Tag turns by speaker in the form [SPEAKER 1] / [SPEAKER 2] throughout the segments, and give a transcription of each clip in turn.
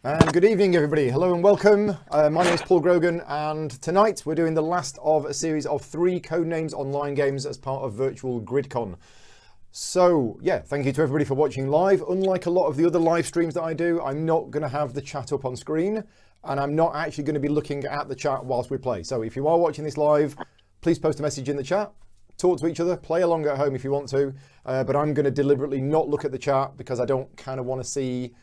[SPEAKER 1] And good evening, everybody. Hello and welcome. My name is Paul Grogan, and tonight we're doing the last of a series of 3 Codenames online games as part of virtual GridCon. So, yeah, thank you to everybody for watching live. Unlike a lot of the other live streams that I do, I'm not going to have the chat up on screen, and I'm not actually going to be looking at the chat whilst we play. So if you are watching this live, please post a message in the chat, talk to each other, play along at home if you want to, but I'm going to deliberately not look at the chat because I don't kind of want to see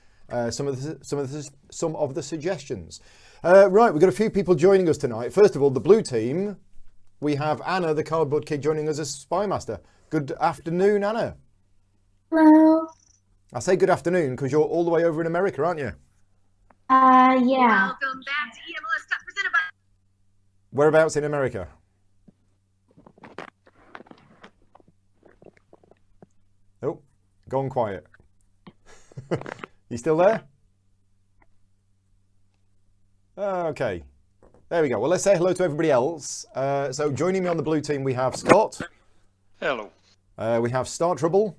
[SPEAKER 1] some of the suggestions. Right, we've got a few people joining us tonight. First of all, the blue team, we have Anna, the cardboard kid, joining us as Spy Master. Good afternoon, Anna.
[SPEAKER 2] Hello.
[SPEAKER 1] I say good afternoon because you're all the way over in America, aren't you?
[SPEAKER 2] Yeah.
[SPEAKER 3] Welcome back to EMLS Cup presented by...
[SPEAKER 1] Whereabouts in America? Oh, gone quiet. You still there? Okay. There we go. Well, let's say hello to everybody else. So joining me on the blue team, we have Scott.
[SPEAKER 4] Hello.
[SPEAKER 1] We have Star Trouble.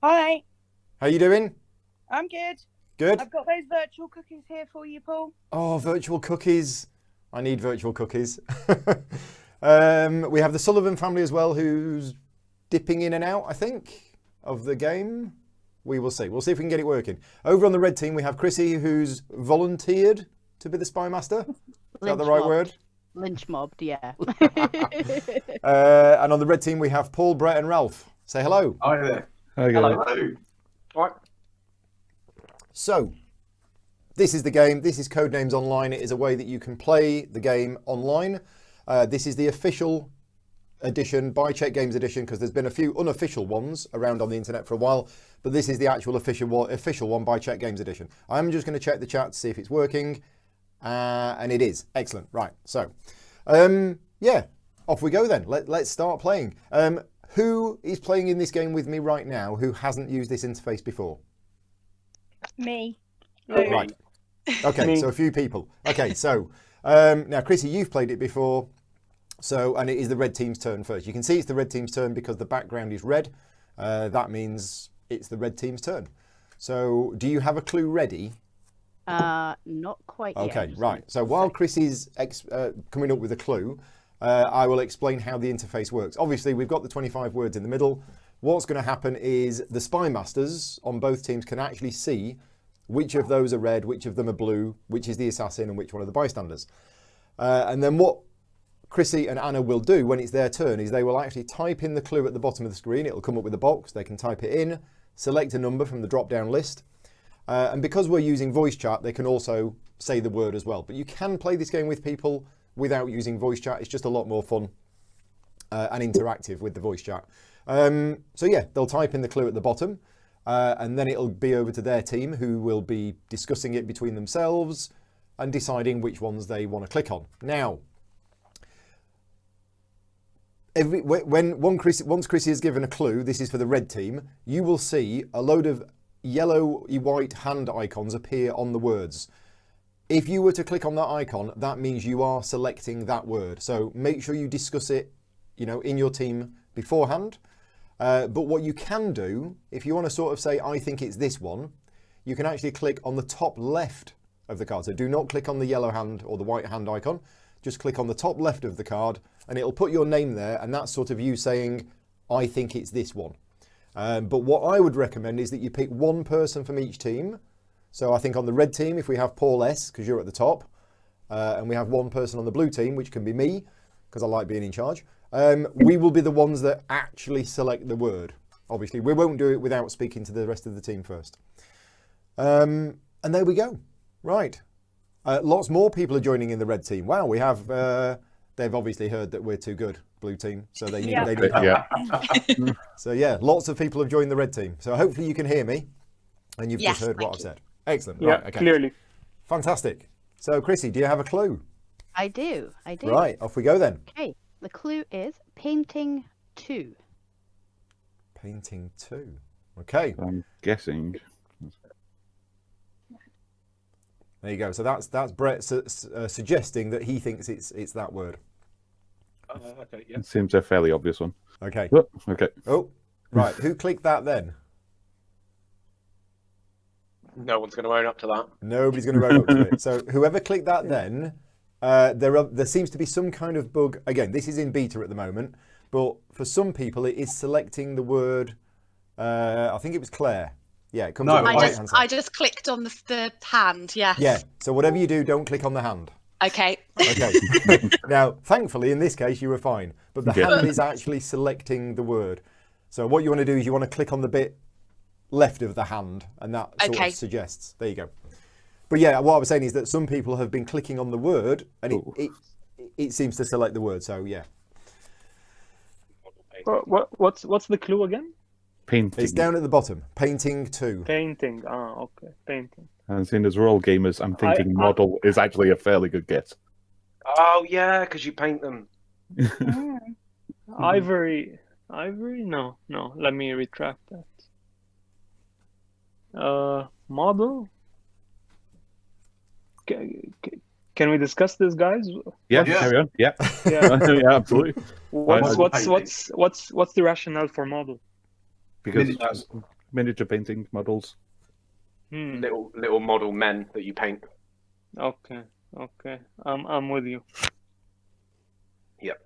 [SPEAKER 5] Hi,
[SPEAKER 1] How you doing?
[SPEAKER 5] I'm good.
[SPEAKER 1] Good?
[SPEAKER 5] I've got those virtual cookies here for you, Paul.
[SPEAKER 1] Oh, virtual cookies. I need virtual cookies. We have the Sullivan family as well, who's dipping in and out, I think, of the game. We will see. We'll see if we can get it working. Over on the red team, we have Chrissy, who's volunteered to be the Spy Master. Is that the right word?
[SPEAKER 6] Lynch mobbed, yeah.
[SPEAKER 1] And on the red team, we have Paul, Brett, and Ralph. Say hello.
[SPEAKER 4] Hi there.
[SPEAKER 7] Hello.
[SPEAKER 4] Right.
[SPEAKER 1] So, this is the game. This is Codenames Online. It is a way that you can play the game online. This is the official edition, by Check Games edition, because there's been a few unofficial ones around on the internet for a while, but this is the actual official one by Check Games edition. I'm just going to check the chat to see if it's working, and it is. Excellent. Right. So, yeah, off we go then. Let's start playing. Who is playing in this game with me right now who hasn't used this interface before?
[SPEAKER 5] Me.
[SPEAKER 1] Right. Okay, so a few people. Okay, so now, Chrissy, you've played it before. So, and it is the red team's turn first. You can see it's the red team's turn because the background is red. That means it's the red team's turn. So, do you have a clue ready?
[SPEAKER 6] Not quite yet.
[SPEAKER 1] Okay, right. So while Chrissy's coming up with a clue, I will explain how the interface works. Obviously, we've got the 25 words in the middle. What's going to happen is the Spy Masters on both teams can actually see which of those are red, which of them are blue, which is the assassin, and which one are the bystanders. And then what Chrissy and Anna will do when it's their turn is they will actually type in the clue at the bottom of the screen. It'll come up with a box. They can type it in, select a number from the drop-down list. And because we're using voice chat, they can also say the word as well. But you can play this game with people without using voice chat. It's just a lot more fun and interactive with the voice chat. So yeah, they'll type in the clue at the bottom, and then it'll be over to their team, who will be discussing it between themselves and deciding which ones they want to click on. Now, once Chrissy has given a clue, this is for the red team, you will see a load of yellow-white hand icons appear on the words. If you were to click on that icon, that means you are selecting that word. So make sure you discuss it, in your team beforehand. But what you can do, if you want to sort of say, I think it's this one, you can actually click on the top left of the card. So do not click on the yellow hand or the white hand icon. Just click on the top left of the card and it'll put your name there, and that's sort of you saying, I think it's this one. But what I would recommend is that you pick one person from each team. So I think on the red team, if we have Paul S, because you're at the top, and we have one person on the blue team, which can be me, because I like being in charge, we will be the ones that actually select the word. Obviously, we won't do it without speaking to the rest of the team first. And there we go. Right. Lots more people are joining in the red team. Wow, we have... they've obviously heard that we're too good, blue team, so they need help.
[SPEAKER 7] Yeah.
[SPEAKER 1] So yeah, lots of people have joined the red team. So hopefully you can hear me, and you've just heard what I've said. Excellent.
[SPEAKER 7] Yeah,
[SPEAKER 1] right, okay.
[SPEAKER 7] clearly.
[SPEAKER 1] Fantastic. So Chrissy, do you have a clue?
[SPEAKER 6] I do.
[SPEAKER 1] Right, off we go then.
[SPEAKER 6] Okay, the clue is painting 2.
[SPEAKER 1] Painting 2. Okay.
[SPEAKER 7] I'm guessing.
[SPEAKER 1] There you go. So that's Brett suggesting that he thinks it's that word.
[SPEAKER 4] Okay, yeah.
[SPEAKER 7] It seems a fairly obvious one.
[SPEAKER 1] Okay.
[SPEAKER 7] Oh, okay.
[SPEAKER 1] Oh, right. Who clicked that then?
[SPEAKER 8] No one's going to own up to that.
[SPEAKER 1] Nobody's going to own up to it. So whoever clicked that then, there seems to be some kind of bug. Again, this is in beta at the moment, but for some people it is selecting the word. I think it was Claire. Yeah, it comes
[SPEAKER 9] No,
[SPEAKER 1] on the
[SPEAKER 3] I
[SPEAKER 1] right-hand side.
[SPEAKER 3] just clicked on the hand. Yes.
[SPEAKER 1] Yeah, so whatever you do, don't click on the hand.
[SPEAKER 3] Okay.
[SPEAKER 1] Okay. Now, thankfully, in this case, you were fine. But the hand is actually selecting the word. So what you want to do is you want to click on the bit left of the hand, and that sort of suggests. There you go. But yeah, what I was saying is that some people have been clicking on the word, and it seems to select the word. So yeah.
[SPEAKER 10] What's the clue again?
[SPEAKER 7] Painting.
[SPEAKER 1] It's down at the bottom. Painting 2.
[SPEAKER 10] Painting. Ah, okay. Painting.
[SPEAKER 7] And seeing as we're all gamers, I'm thinking model is actually a fairly good guess.
[SPEAKER 8] Oh, yeah, because you paint them.
[SPEAKER 10] Ivory. Ivory? No. Let me retract that. Model? Can we discuss this, guys?
[SPEAKER 7] Yeah, carry on. Yeah.
[SPEAKER 10] Yeah.
[SPEAKER 7] Yeah, absolutely.
[SPEAKER 10] What's the rationale for model?
[SPEAKER 7] Because miniature painting models.
[SPEAKER 8] Little model men that you paint.
[SPEAKER 10] Okay. I'm with you.
[SPEAKER 8] Yep.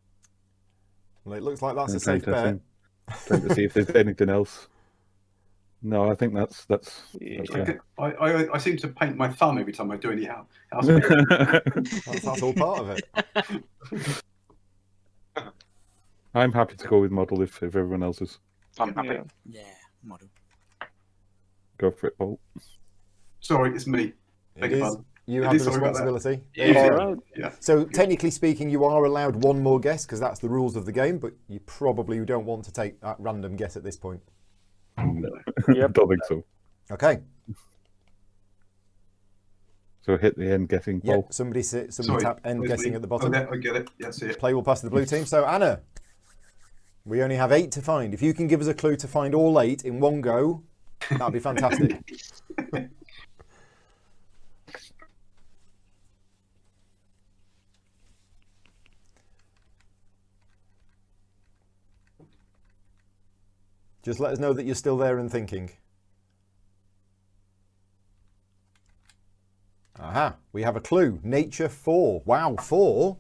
[SPEAKER 1] Well, it looks like that's
[SPEAKER 7] I'm
[SPEAKER 1] a safe bet.
[SPEAKER 7] Trying to see if there's anything else. No, I think that's
[SPEAKER 10] Yeah.
[SPEAKER 9] I seem to paint my thumb every time I do any house.
[SPEAKER 1] That's all part of it.
[SPEAKER 7] I'm happy to go with model if everyone else is.
[SPEAKER 8] I'm happy.
[SPEAKER 11] Yeah, model.
[SPEAKER 7] Go for it, Paul.
[SPEAKER 9] Sorry, it's me. Beg your pardon.
[SPEAKER 1] You have the responsibility.
[SPEAKER 9] All right. Yeah.
[SPEAKER 1] So technically speaking, you are allowed one more guess because that's the rules of the game, but you probably don't want to take that random guess at this point.
[SPEAKER 7] Yep. Don't think so.
[SPEAKER 1] Okay.
[SPEAKER 7] So hit the end guessing, Paul.
[SPEAKER 1] Yep. Somebody tap end guessing at the bottom.
[SPEAKER 9] I get it. Yeah, see it.
[SPEAKER 1] Play will pass to the blue team. So Anna, we only have 8 to find. If you can give us a clue to find all 8 in one go, that'd be fantastic. Just let us know that you're still there and thinking. Aha, we have a clue. Nature 4. Wow, 4?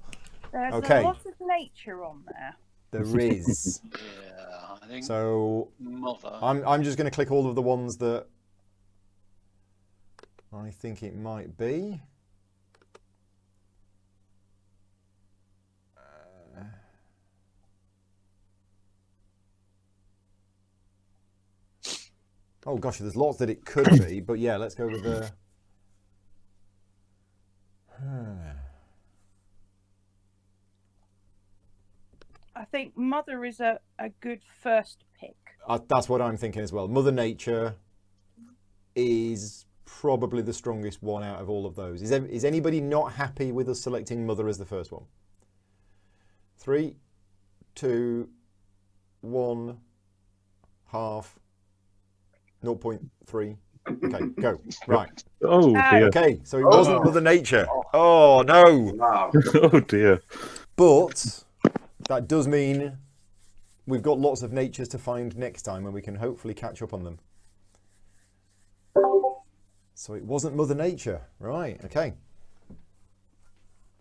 [SPEAKER 5] There's
[SPEAKER 1] Okay.
[SPEAKER 5] a lot of nature on there.
[SPEAKER 1] There is.
[SPEAKER 11] Yeah, I think
[SPEAKER 1] So
[SPEAKER 11] mother.
[SPEAKER 1] I'm just going to click all of the ones that I think it might be. Oh gosh, there's lots that it could be, but yeah, let's go with the.
[SPEAKER 5] I think mother is a good first pick.
[SPEAKER 1] That's what I'm thinking as well. Mother Nature is probably the strongest one out of all of those. Is anybody not happy with us selecting Mother as the first one? 3, 2, 1, half, 0.3. Okay, go. Right.
[SPEAKER 7] Oh dear.
[SPEAKER 1] Okay, so it wasn't Mother Nature. Oh no.
[SPEAKER 9] Wow.
[SPEAKER 7] Oh dear.
[SPEAKER 1] But that does mean we've got lots of natures to find next time and we can hopefully catch up on them. So it wasn't Mother Nature. Right, okay.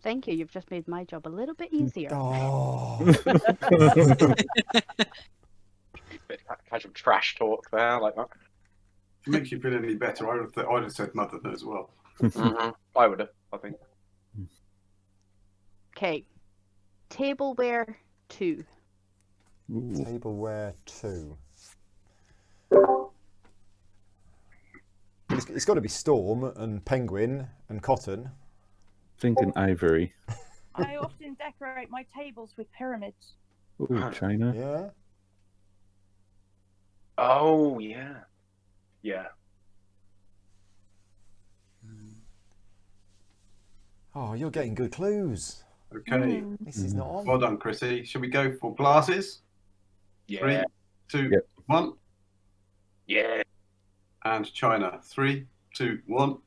[SPEAKER 6] Thank you. You've just made my job a little bit easier.
[SPEAKER 1] Oh.
[SPEAKER 8] Bit of casual trash talk there, like that.
[SPEAKER 9] If it makes you feel any better, I'd have said mother as well.
[SPEAKER 8] I would have, I think.
[SPEAKER 6] Okay. Tableware 2.
[SPEAKER 7] Ooh.
[SPEAKER 1] Tableware 2. It's got to be Storm and Penguin and Cotton.
[SPEAKER 7] Thinking ivory.
[SPEAKER 5] I often decorate my tables with pyramids.
[SPEAKER 7] Ooh, China.
[SPEAKER 1] Yeah.
[SPEAKER 8] Oh, yeah. Yeah.
[SPEAKER 1] Oh, you're getting good clues.
[SPEAKER 9] Okay.
[SPEAKER 1] This is not on.
[SPEAKER 9] Well done, Chrissy. Shall we go for glasses?
[SPEAKER 8] Yeah.
[SPEAKER 9] 3, 2,
[SPEAKER 7] Yep.
[SPEAKER 9] 1.
[SPEAKER 8] Yeah.
[SPEAKER 9] And China. 3, 2, 1.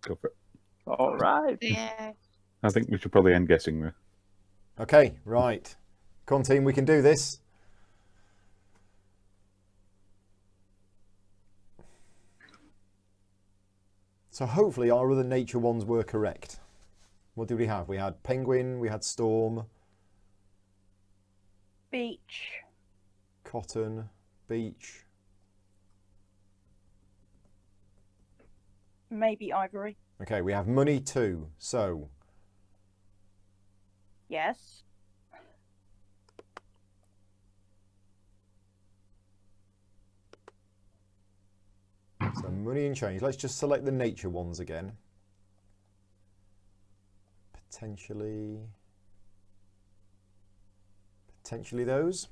[SPEAKER 7] Go for it.
[SPEAKER 10] All right.
[SPEAKER 3] Yeah.
[SPEAKER 7] I think we should probably end guessing there.
[SPEAKER 1] Okay, right. Come on, team, we can do this. So hopefully our other nature ones were correct. What did we have? We had penguin, we had storm,
[SPEAKER 5] Beach.
[SPEAKER 1] cotton, beach.
[SPEAKER 5] Maybe ivory.
[SPEAKER 1] Okay, we have money too. So
[SPEAKER 5] Yes.
[SPEAKER 1] money and change. Let's just select the nature ones again. Potentially those.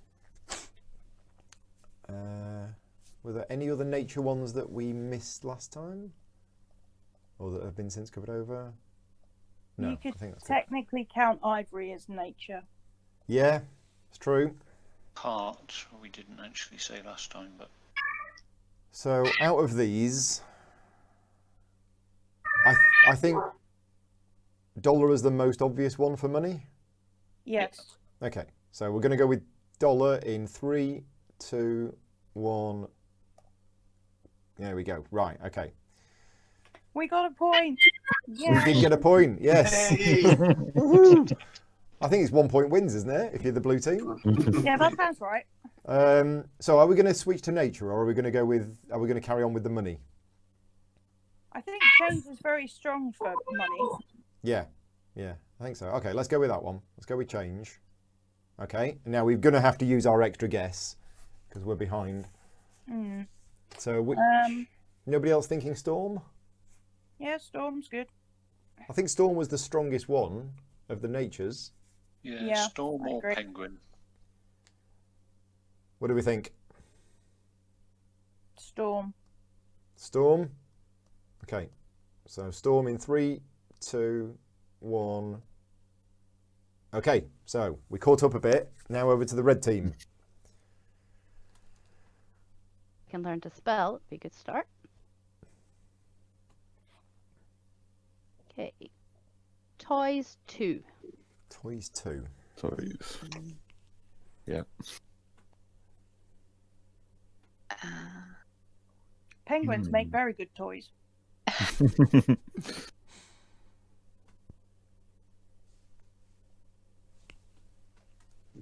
[SPEAKER 1] Were there any other nature ones that we missed last time? Or that have been since covered over? No,
[SPEAKER 5] You could
[SPEAKER 1] I think that's good.
[SPEAKER 5] technically count ivory as nature.
[SPEAKER 1] Yeah, it's true.
[SPEAKER 11] Part we didn't actually say last time, but
[SPEAKER 1] So out of these, I think dollar is the most obvious one for money.
[SPEAKER 5] Yes.
[SPEAKER 1] Okay, so we're going to go with dollar in 3, 2, 1. There we go. Right, okay.
[SPEAKER 5] We got a point.
[SPEAKER 1] We
[SPEAKER 5] Yeah.
[SPEAKER 1] did get a point, yes.
[SPEAKER 9] Hey!
[SPEAKER 1] Woohoo! I think it's 1 point wins, isn't it, if you're the blue team?
[SPEAKER 5] Yeah, that sounds right.
[SPEAKER 1] So are we going to switch to nature, or are we going to are we going to carry on with the money?
[SPEAKER 5] I think change is very strong for money.
[SPEAKER 1] Yeah, I think so. Okay, let's go with that one. Let's go with change. Okay, now we're going to have to use our extra guess because we're behind.
[SPEAKER 5] Mm.
[SPEAKER 1] So nobody else thinking storm?
[SPEAKER 5] Yeah, storm's good.
[SPEAKER 1] I think storm was the strongest one of the natures.
[SPEAKER 5] Yeah,
[SPEAKER 11] storm
[SPEAKER 5] I
[SPEAKER 11] or
[SPEAKER 5] agree.
[SPEAKER 11] penguin.
[SPEAKER 1] What do we think?
[SPEAKER 5] Storm.
[SPEAKER 1] Storm? Okay, so storm in 3, 2, 1. Okay, so we caught up a bit. Now over to the red team.
[SPEAKER 6] Can learn to spell. Be a good start. Okay. Toys 2.
[SPEAKER 1] Toys 2.
[SPEAKER 7] Toys. Yeah.
[SPEAKER 5] Penguins make very good toys.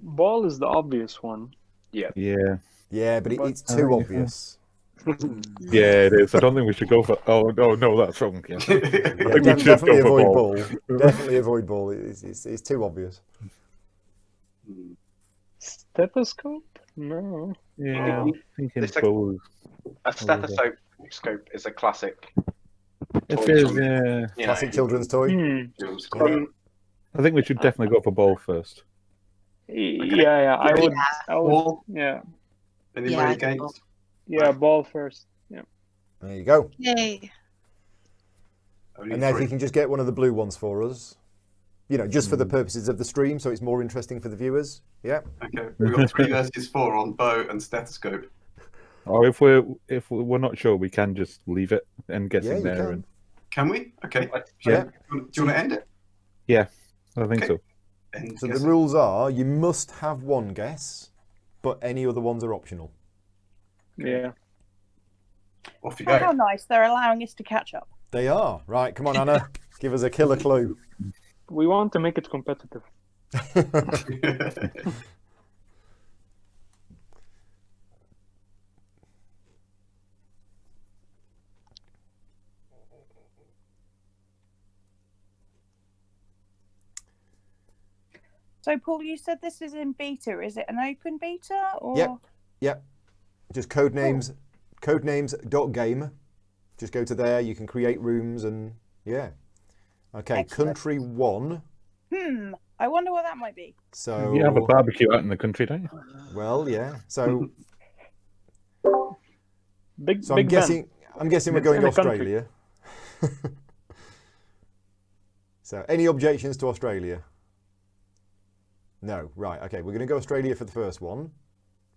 [SPEAKER 10] Ball is the obvious one.
[SPEAKER 7] Yeah.
[SPEAKER 1] Yeah, but it's too obvious.
[SPEAKER 7] Yeah, it is. I don't think we should go for. Oh no, that's wrong. Yeah.
[SPEAKER 1] Yeah,
[SPEAKER 7] I think we should
[SPEAKER 1] definitely
[SPEAKER 7] go for
[SPEAKER 1] avoid
[SPEAKER 7] ball.
[SPEAKER 1] ball. Definitely avoid ball. It's too obvious.
[SPEAKER 10] Stethoscope? No.
[SPEAKER 7] Yeah, I'm thinking
[SPEAKER 8] It's a-
[SPEAKER 7] bows.
[SPEAKER 8] A stethoscope is a classic.
[SPEAKER 7] It
[SPEAKER 8] toy
[SPEAKER 7] is,
[SPEAKER 8] choice.
[SPEAKER 7] yeah.
[SPEAKER 8] You know,
[SPEAKER 1] Classic children's toy.
[SPEAKER 10] Hmm.
[SPEAKER 7] I think we should definitely go for ball first.
[SPEAKER 10] Yeah, I would.
[SPEAKER 9] Ball?
[SPEAKER 10] Yeah,
[SPEAKER 9] Anybody
[SPEAKER 3] Yeah,
[SPEAKER 9] against?
[SPEAKER 10] yeah, ball first. Yeah.
[SPEAKER 1] There you go.
[SPEAKER 3] Yay.
[SPEAKER 9] Only
[SPEAKER 1] And now if
[SPEAKER 9] 3.
[SPEAKER 1] you can just get one of the blue ones for us. You know, just for the purposes of the stream, so it's more interesting for the viewers. Yeah.
[SPEAKER 9] Okay, we've got 3 versus 4 on bow and stethoscope.
[SPEAKER 7] Or if we're not sure, we can just leave it and get
[SPEAKER 1] Yeah,
[SPEAKER 7] in
[SPEAKER 1] you
[SPEAKER 7] there.
[SPEAKER 1] can.
[SPEAKER 7] And
[SPEAKER 9] Can we? Okay.
[SPEAKER 1] Yeah.
[SPEAKER 9] Do you want to end it?
[SPEAKER 7] I think
[SPEAKER 9] Okay.
[SPEAKER 7] so.
[SPEAKER 9] End
[SPEAKER 1] So the
[SPEAKER 9] guessing.
[SPEAKER 1] rules are you must have one guess, but any other ones are optional.
[SPEAKER 10] Yeah.
[SPEAKER 9] Off you
[SPEAKER 5] Oh, how
[SPEAKER 9] go.
[SPEAKER 5] nice. They're allowing us to catch up.
[SPEAKER 1] They are. Right, come on, Anna. Give us a killer clue.
[SPEAKER 10] We want to make it competitive.
[SPEAKER 5] So, Paul, you said this is in beta. Is it an open beta or?
[SPEAKER 1] Yep. Just codenames.game. Just go to there. You can create rooms and yeah. Okay,
[SPEAKER 5] Excellent.
[SPEAKER 1] country 1.
[SPEAKER 5] I wonder what that might be.
[SPEAKER 1] So
[SPEAKER 7] You have a barbecue out in the country, don't you?
[SPEAKER 1] well, yeah. So
[SPEAKER 10] Big
[SPEAKER 1] I'm
[SPEAKER 10] Ben.
[SPEAKER 1] guessing we're
[SPEAKER 10] It's
[SPEAKER 1] going
[SPEAKER 10] in
[SPEAKER 1] to
[SPEAKER 10] the country.
[SPEAKER 1] Australia. So any objections to Australia? No. Right. Okay, we're going to go Australia for the first one.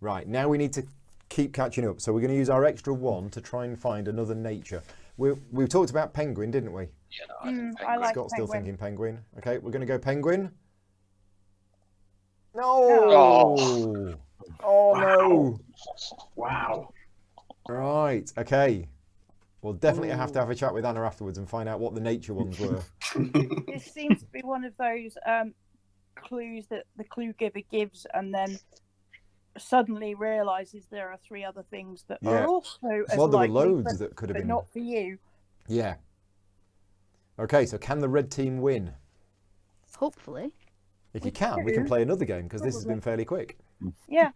[SPEAKER 1] Right. Now we need to keep catching up. So we're going to use our extra 1 to try and find another nature. We talked about penguin, didn't we?
[SPEAKER 11] Yeah, no, I think
[SPEAKER 5] I
[SPEAKER 11] penguin.
[SPEAKER 5] like
[SPEAKER 1] Scott's still
[SPEAKER 5] penguin.
[SPEAKER 1] thinking penguin. Okay, we're going to go penguin. No! Oh no!
[SPEAKER 9] Wow.
[SPEAKER 1] Right, okay. We'll definitely have to have a chat with Anna afterwards and find out what the nature ones were.
[SPEAKER 5] This seems to be one of those clues that the clue giver gives and then suddenly realizes there are 3 other things that
[SPEAKER 1] Yeah.
[SPEAKER 5] are also as
[SPEAKER 1] Well, there were
[SPEAKER 5] likely,
[SPEAKER 1] loads that could have
[SPEAKER 5] but
[SPEAKER 1] been.
[SPEAKER 5] not for you.
[SPEAKER 1] Yeah. Okay, so can the red team win?
[SPEAKER 6] Hopefully.
[SPEAKER 1] If you can, we can play another game because this has been fairly quick.
[SPEAKER 5] Yeah.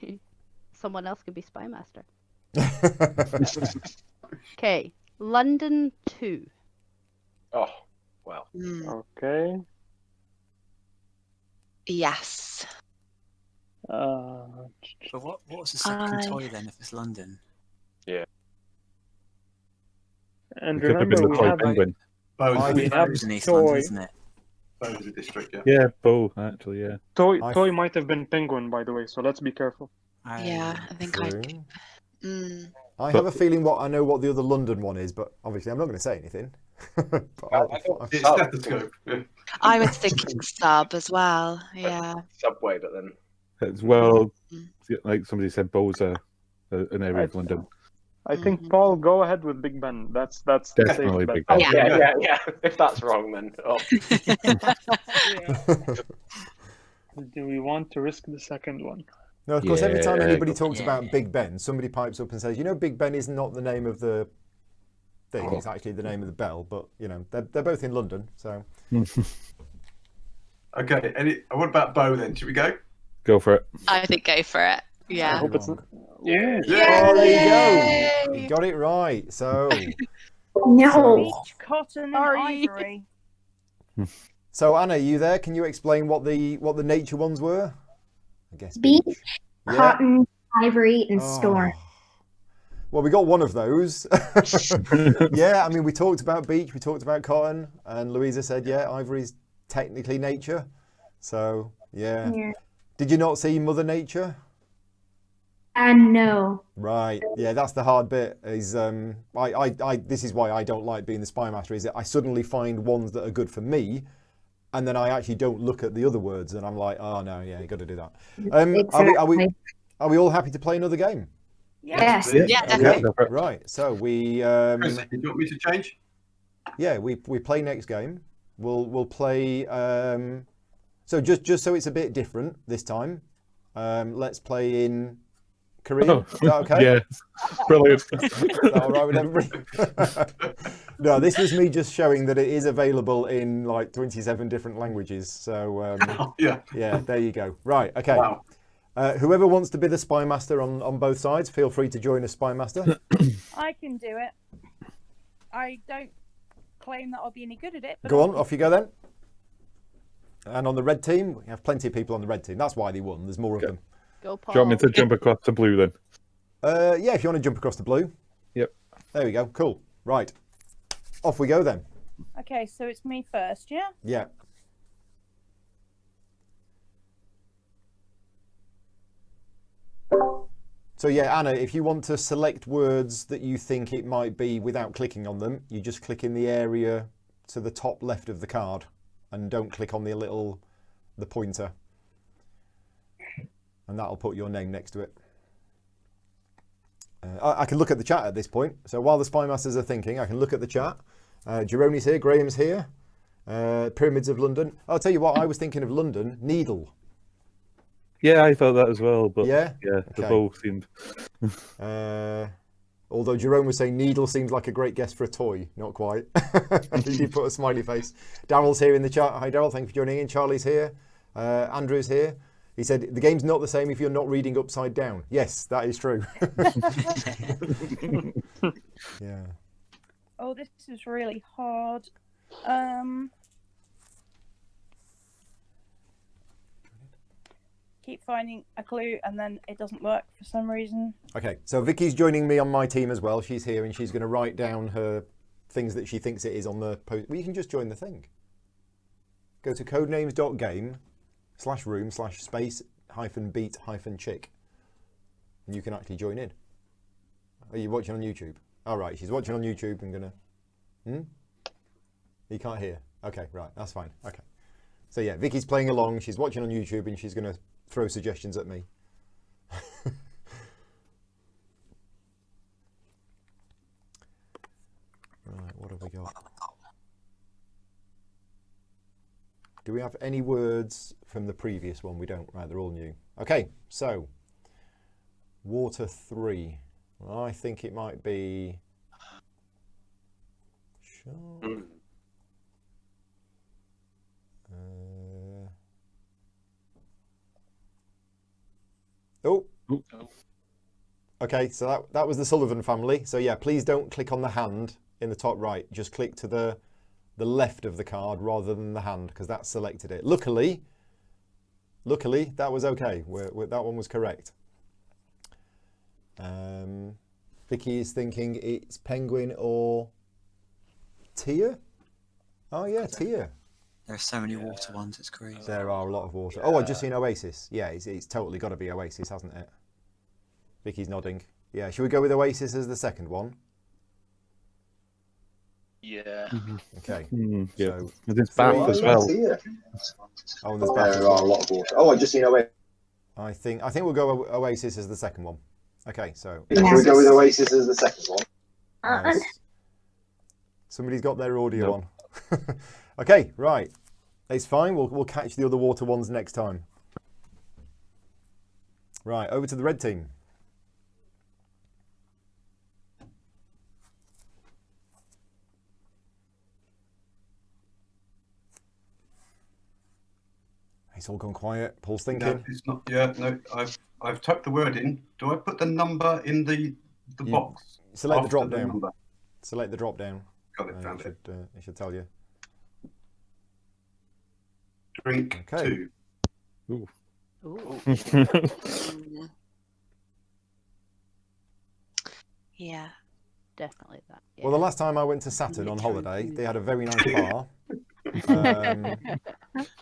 [SPEAKER 6] Someone else could be Spy Master. Okay. London 2.
[SPEAKER 8] Oh, well.
[SPEAKER 10] Okay.
[SPEAKER 3] Yes.
[SPEAKER 12] But what was the second toy then if it's London?
[SPEAKER 10] And
[SPEAKER 7] It could have been
[SPEAKER 10] remember,
[SPEAKER 7] the
[SPEAKER 10] we
[SPEAKER 7] toy
[SPEAKER 10] have
[SPEAKER 7] penguin.
[SPEAKER 10] we have
[SPEAKER 12] It's in East
[SPEAKER 10] toy.
[SPEAKER 12] London, isn't it?
[SPEAKER 9] Bow is a district, yeah.
[SPEAKER 7] Yeah, Bo, actually, yeah.
[SPEAKER 10] Toy might have been penguin, by the way, so let's be careful.
[SPEAKER 3] Yeah, I think I.
[SPEAKER 1] True.
[SPEAKER 3] Mm.
[SPEAKER 1] I have a feeling I know what the other London one is, but obviously I'm not going to say anything. But
[SPEAKER 9] It's stethoscope. Yeah.
[SPEAKER 3] I was thinking sub as well. Yeah.
[SPEAKER 8] Subway, but then.
[SPEAKER 7] As well, like somebody said, Bo's an area of London.
[SPEAKER 10] I think Paul, go ahead with Big Ben. That's
[SPEAKER 7] Definitely
[SPEAKER 10] safe
[SPEAKER 7] Big
[SPEAKER 10] bet.
[SPEAKER 7] Ben.
[SPEAKER 8] Yeah. If that's wrong, then. Oh.
[SPEAKER 10] Do we want to risk the second one?
[SPEAKER 1] No, of course, every time
[SPEAKER 7] Yeah,
[SPEAKER 1] anybody
[SPEAKER 7] go-
[SPEAKER 1] talks about Big Ben, somebody pipes up and says, you know, Big Ben is not the name of the thing, it's actually the name of the bell, but, you know, they're both in London, so...
[SPEAKER 9] Okay, what about Bow then? Should we go?
[SPEAKER 7] Go for it.
[SPEAKER 3] I think go for it.
[SPEAKER 10] I
[SPEAKER 3] Yeah.
[SPEAKER 10] hope it's not.
[SPEAKER 9] Yeah.
[SPEAKER 1] Oh, there you go! You got it right, so...
[SPEAKER 2] No.
[SPEAKER 5] Beach, cotton, and ivory.
[SPEAKER 1] So, Anna, are you there? Can you explain what the nature ones were? I guess
[SPEAKER 2] Beach,
[SPEAKER 1] Yeah.
[SPEAKER 2] cotton, ivory, and
[SPEAKER 1] Oh.
[SPEAKER 2] storm.
[SPEAKER 1] Well, we got one of those. Yeah, I mean, we talked about beach, we talked about cotton, and Louisa said, yeah, ivory's technically nature. So, yeah.
[SPEAKER 2] Yeah.
[SPEAKER 1] Did you not see Mother Nature?
[SPEAKER 2] No.
[SPEAKER 1] Right. Yeah, that's the hard bit. Is this is why I don't like being the spy master. Is that I suddenly find ones that are good for me, and then I actually don't look at the other words, and I'm like, oh no, yeah, you got to do that.
[SPEAKER 2] Exactly.
[SPEAKER 1] Are we all happy to play another game?
[SPEAKER 2] Yes.
[SPEAKER 3] Yeah,
[SPEAKER 1] Okay.
[SPEAKER 3] definitely.
[SPEAKER 1] Right. So we
[SPEAKER 9] Chris, do you want me to change?
[SPEAKER 1] yeah we play next game. We'll play. So just so it's a bit different this time, let's play in Korean.
[SPEAKER 7] Oh,
[SPEAKER 1] Is that okay?
[SPEAKER 7] yeah. Brilliant.
[SPEAKER 1] Is that all right with everybody? No, this was me just showing that it is available in like 27 different languages. So
[SPEAKER 9] Yeah.
[SPEAKER 1] yeah, there you go. Right, okay.
[SPEAKER 9] Wow.
[SPEAKER 1] Whoever wants to be the spy master on both sides, feel free to join as spy master.
[SPEAKER 5] I can do it. I don't claim that I'll be any good at it. But
[SPEAKER 1] Go on, off you go then. And on the red team, we have plenty of people on the red team. That's why they won. There's more of them.
[SPEAKER 6] Go, Paul.
[SPEAKER 7] Do you want me to jump across to blue then?
[SPEAKER 1] Yeah, if you want to jump across the blue.
[SPEAKER 7] Yep.
[SPEAKER 1] There we go. Cool. Right. Off we go then.
[SPEAKER 5] Okay, so it's me first, yeah?
[SPEAKER 1] Yeah. So yeah, Anna, if you want to select words that you think it might be without clicking on them, you just click in the area to the top left of the card and don't click on the pointer. And that'll put your name next to it. I can look at the chat at this point. So while the spy masters are thinking, I can look at the chat. Jerome's here, Graham's here. Pyramids of London. I'll tell you what, I was thinking of London, needle.
[SPEAKER 7] Yeah, I felt that as well, but
[SPEAKER 1] Yeah?
[SPEAKER 7] the
[SPEAKER 1] Okay.
[SPEAKER 7] bow seemed.
[SPEAKER 1] Although Jerome was saying needle seems like a great guess for a toy. Not quite. He put a smiley face. Daryl's here in the chat. Hi Daryl, thank you for joining in. Charlie's here. Andrew's here. He said the game's not the same if you're not reading upside down. Yes, that is true. Yeah.
[SPEAKER 5] Oh, this is really hard. Keep finding a clue and then it doesn't work for some reason.
[SPEAKER 1] Okay, so Vicky's joining me on my team as well. She's here and she's going to write down her things that she thinks it is on the post. Well, you can just join the thing. Go to codenames.game/room/space-beat-chick. And you can actually join in. Are you watching on YouTube? All right, she's watching on YouTube and going to... You can't hear? Okay, right, that's fine. Okay. So yeah, Vicky's playing along. She's watching on YouTube and she's going to throw suggestions at me. go. Do we have any words from the previous one? We don't. Right, they're all new. Okay, so water 3. Well, I think it might be shark. Oh. Okay, so that was the Sullivan family. So yeah, please don't click on the hand in the top right. Just click to the left of the card rather than the hand, because that selected it. Luckily, that was okay. That one was correct. Vicky is thinking it's penguin or Tia. Oh yeah, Tia.
[SPEAKER 12] There are so many water ones, it's crazy.
[SPEAKER 1] There are a lot of water. Oh, I've just seen Oasis. Yeah, it's totally got to be Oasis, hasn't it? Vicky's nodding. Yeah, should we go with Oasis as the second one?
[SPEAKER 11] Yeah.
[SPEAKER 1] Okay.
[SPEAKER 7] Yeah.
[SPEAKER 1] So,
[SPEAKER 7] There's Bath as well.
[SPEAKER 1] Oh, and there's Bath.
[SPEAKER 13] There are a lot of water. Oh, I've just seen Oasis.
[SPEAKER 1] I think we'll go Oasis as the second one. Okay, so
[SPEAKER 13] Should we go with Oasis as the second one?
[SPEAKER 1] nice. Somebody's got their audio on. Okay, right. It's fine. We'll catch the other water ones next time. Right, over to the red team. It's all gone quiet. Paul's thinking.
[SPEAKER 9] No, it's not. Yeah, no. I've typed the word in. Do I put the number in the box?
[SPEAKER 1] Select the
[SPEAKER 9] after
[SPEAKER 1] drop down.
[SPEAKER 9] number?
[SPEAKER 1] Select the drop down.
[SPEAKER 9] Got it. Found it.
[SPEAKER 1] It should tell you.
[SPEAKER 9] Drink
[SPEAKER 1] Okay.
[SPEAKER 9] 2.
[SPEAKER 6] Ooh.
[SPEAKER 3] Yeah.
[SPEAKER 6] Definitely that. Yeah.
[SPEAKER 1] Well, the last time I went to Saturn on holiday, they had a very nice bar.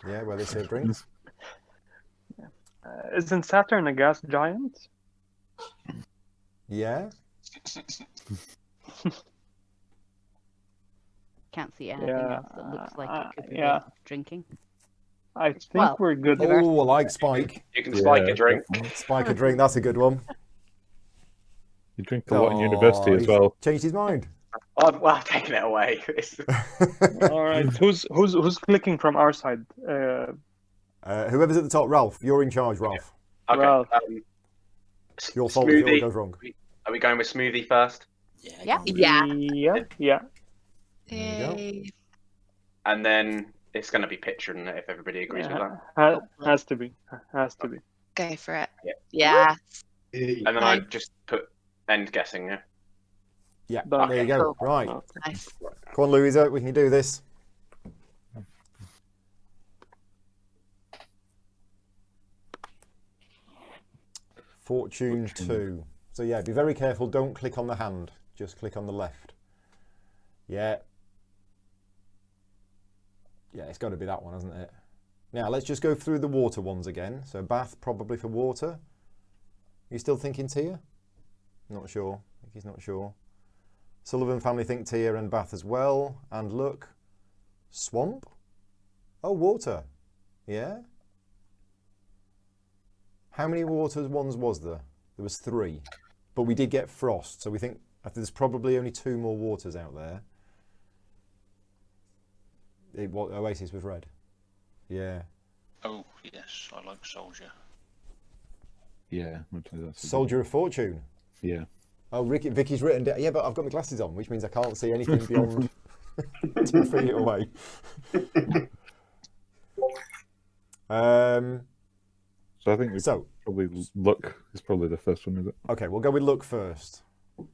[SPEAKER 1] Yeah, where they serve drinks.
[SPEAKER 10] Isn't Saturn a gas giant?
[SPEAKER 1] Yeah.
[SPEAKER 6] Can't see anything else that looks like it could be
[SPEAKER 10] yeah.
[SPEAKER 6] worth drinking.
[SPEAKER 10] I think
[SPEAKER 6] Well,
[SPEAKER 10] we're good.
[SPEAKER 1] Oh, I like Spike.
[SPEAKER 8] You can spike a drink.
[SPEAKER 1] Spike a drink. That's a good one.
[SPEAKER 7] You drink a lot in university as
[SPEAKER 1] he's
[SPEAKER 7] well.
[SPEAKER 1] Changed his mind.
[SPEAKER 8] Well, I've taken it away.
[SPEAKER 10] All right, who's clicking from our side?
[SPEAKER 1] Whoever's at the top, Ralph. You're in charge, Ralph.
[SPEAKER 8] Okay.
[SPEAKER 10] Ralph.
[SPEAKER 1] Your fault if it all
[SPEAKER 8] Smoothie.
[SPEAKER 1] goes wrong.
[SPEAKER 8] Are we going with smoothie first?
[SPEAKER 6] Yeah.
[SPEAKER 3] Yeah.
[SPEAKER 10] Yeah.
[SPEAKER 3] Yay.
[SPEAKER 8] And then it's going to be picture, isn't it, if everybody agrees with that?
[SPEAKER 10] Has to be. Has to be.
[SPEAKER 3] Go for it.
[SPEAKER 8] Yeah.
[SPEAKER 3] Yeah.
[SPEAKER 8] And then I just put end guessing, yeah?
[SPEAKER 1] Yeah,
[SPEAKER 10] Done.
[SPEAKER 1] there you go.
[SPEAKER 3] Cool.
[SPEAKER 1] Right.
[SPEAKER 3] Nice.
[SPEAKER 1] Come on, Louisa, we can do this. Fortune 2. So yeah, be very careful. Don't click on the hand. Just click on the left. Yeah. Yeah, it's got to be that one, hasn't it? Now, let's just go through the water ones again. So Bath, probably for water. You still thinking Tia? Not sure. I think he's not sure. Sullivan family think Tia and Bath as well. And look, swamp? Oh, water. Yeah. How many water ones was there? There was 3. But we did get frost, so we think there's probably only 2 more waters out there. Oasis was red. Yeah.
[SPEAKER 11] Oh, yes, I like Soldier.
[SPEAKER 7] Yeah.
[SPEAKER 1] Soldier of Fortune.
[SPEAKER 7] Yeah.
[SPEAKER 1] Oh, Vicky's written down. Yeah, but I've got my glasses on, which means I can't see anything beyond 2 feet away.
[SPEAKER 7] So I think probably look is probably the first one, is it?
[SPEAKER 1] Okay, we'll go with look first.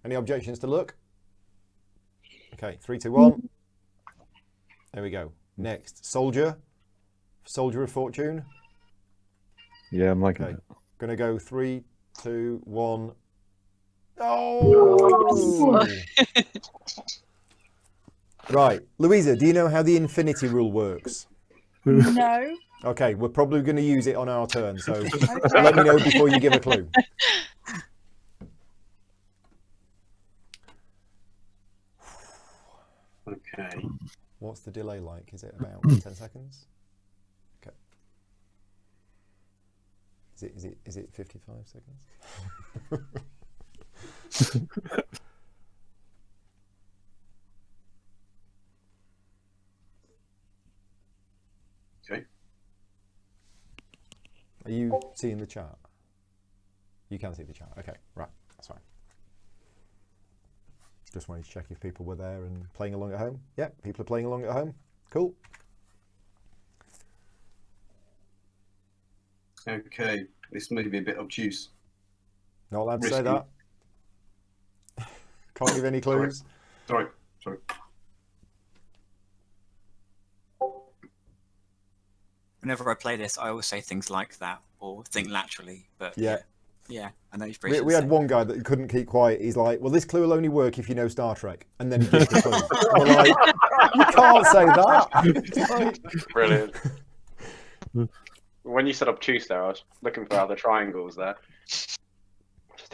[SPEAKER 1] Any objections to look? Okay, 3, 2, 1. There we go. Next, Soldier. Soldier of Fortune.
[SPEAKER 7] Yeah, I'm liking
[SPEAKER 1] Okay.
[SPEAKER 7] it.
[SPEAKER 1] Gonna go 3, 2, 1. Oh! Right, Louisa, do you know how the infinity rule works?
[SPEAKER 5] No.
[SPEAKER 1] Okay, we're probably going to use it on our turn, so let me know before you give a clue.
[SPEAKER 9] Okay.
[SPEAKER 1] What's the delay like? Is it about 10 seconds? Okay. Is it 55 seconds? Are you seeing the chart? You can see the chart. Okay, right, that's fine. Just wanted to check if people were there and playing along at home. Yeah, people are playing along at home. Cool.
[SPEAKER 9] Okay, this may be a bit obtuse.
[SPEAKER 1] Not allowed to say
[SPEAKER 9] Risky.
[SPEAKER 1] that. Can't give any clues.
[SPEAKER 9] Sorry.
[SPEAKER 12] Whenever I play this, I always say things like that or think laterally. But
[SPEAKER 1] Yeah.
[SPEAKER 12] yeah, I know you're
[SPEAKER 1] We had one guy that couldn't keep quiet. He's like, well, this clue will only work if you know Star Trek. And then he gives the clue. And we're like, you can't say that. It's like-
[SPEAKER 8] Brilliant. When you said obtuse there, I was looking for other triangles there. Just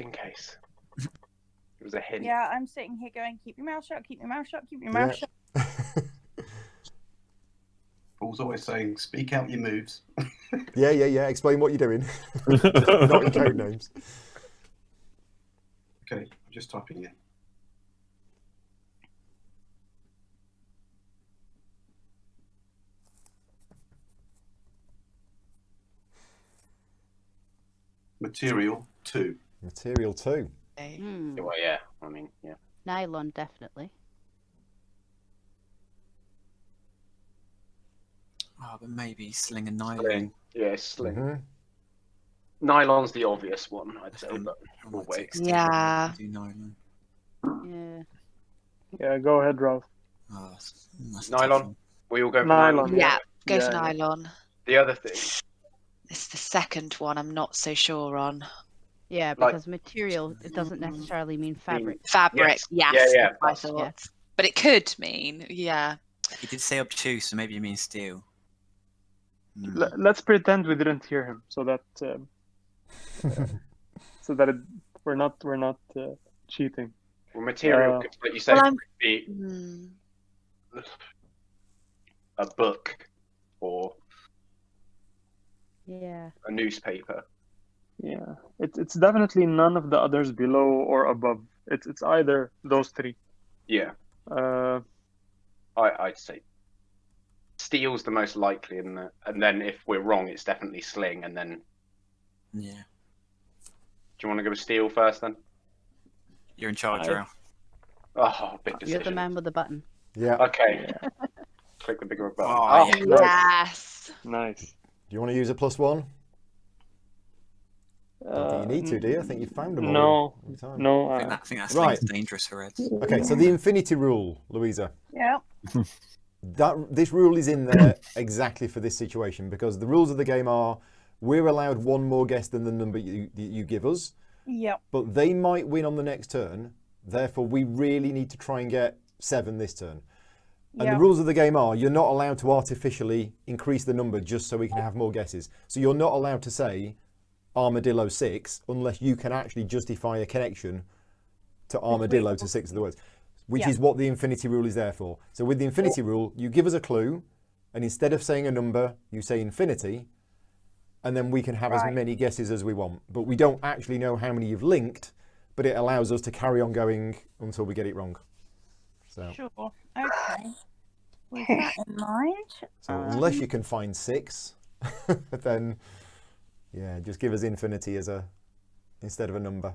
[SPEAKER 8] in case. It was a hint.
[SPEAKER 5] Yeah, I'm sitting here going, keep your mouth shut, keep your mouth shut, keep your mouth shut.
[SPEAKER 9] Paul's always saying, speak out your moves.
[SPEAKER 1] Yeah. Explain what you're doing. Not in code names.
[SPEAKER 9] Okay, I'm just typing in. Material 2.
[SPEAKER 1] Material 2.
[SPEAKER 8] Well, yeah. I mean, yeah.
[SPEAKER 6] Nylon, definitely.
[SPEAKER 12] Oh, but maybe sling and nylon.
[SPEAKER 8] Sling. Yeah, sling.
[SPEAKER 1] Mm-hmm.
[SPEAKER 8] Nylon's the obvious one, I'd say, but we'll wait.
[SPEAKER 3] Yeah.
[SPEAKER 12] Do nylon.
[SPEAKER 6] Yeah.
[SPEAKER 10] Yeah, go ahead, Ralph.
[SPEAKER 12] Oh, that's a tough
[SPEAKER 8] Nylon.
[SPEAKER 12] one.
[SPEAKER 8] We all go for
[SPEAKER 10] Nylon.
[SPEAKER 8] nylon.
[SPEAKER 3] Yeah, go for
[SPEAKER 10] Yeah.
[SPEAKER 3] nylon.
[SPEAKER 8] The other thing,
[SPEAKER 3] It's the second one I'm not so sure on.
[SPEAKER 6] Yeah,
[SPEAKER 8] Like-
[SPEAKER 6] because material, it doesn't necessarily mean fabric.
[SPEAKER 3] Fabric, yes.
[SPEAKER 8] Yeah, yeah,
[SPEAKER 3] I
[SPEAKER 8] that's-
[SPEAKER 3] thought. But it could mean, yeah.
[SPEAKER 12] He did say obtuse, so maybe you mean steel.
[SPEAKER 10] Let's pretend we didn't hear him, so that we're not cheating.
[SPEAKER 8] well, material, like you say,
[SPEAKER 3] Well, I'm-
[SPEAKER 8] could be a book or
[SPEAKER 6] Yeah.
[SPEAKER 8] a newspaper.
[SPEAKER 10] Yeah, it's definitely none of the others below or above. It's either those three.
[SPEAKER 8] Yeah, I'd say steel's the most likely, and then if we're wrong, it's definitely sling. And then,
[SPEAKER 12] Yeah.
[SPEAKER 8] do you want to go with steel first then?
[SPEAKER 12] You're in charge, Ralph.
[SPEAKER 8] Oh, big
[SPEAKER 6] You're
[SPEAKER 8] decision.
[SPEAKER 6] the man with the button.
[SPEAKER 1] Yeah.
[SPEAKER 8] Okay. Click the bigger button.
[SPEAKER 12] Oh, yeah.
[SPEAKER 3] Yes.
[SPEAKER 10] Nice.
[SPEAKER 1] Do you want to use a +1? I don't think you need to, do you? I think you've found them all.
[SPEAKER 10] No,
[SPEAKER 1] all the time.
[SPEAKER 10] no.
[SPEAKER 12] I think that
[SPEAKER 1] Right.
[SPEAKER 12] sling's dangerous for Reds.
[SPEAKER 1] Okay, so the infinity rule, Louisa.
[SPEAKER 5] Yeah.
[SPEAKER 1] This rule is in there exactly for this situation because the rules of the game are we're allowed one more guess than the number you give us,
[SPEAKER 5] Yep.
[SPEAKER 1] but they might win on the next turn. Therefore, we really need to try and get 7 this turn. And
[SPEAKER 5] Yep.
[SPEAKER 1] the rules of the game are you're not allowed to artificially increase the number just so we can have more guesses. So you're not allowed to say Armadillo 6 unless you can actually justify a connection to Armadillo to 6 of the words, which
[SPEAKER 5] Yeah.
[SPEAKER 1] is what the infinity rule is there for. So with the infinity rule, you give us a clue, and instead of saying a number, you say infinity, and then we can have as
[SPEAKER 5] Right.
[SPEAKER 1] many guesses as we want. But we don't actually know how many you've linked, but it allows us to carry on going until we get it wrong. So,
[SPEAKER 5] Sure. Okay. With that in mind.
[SPEAKER 1] so unless you can find 6, then yeah, just give us infinity as instead of a number.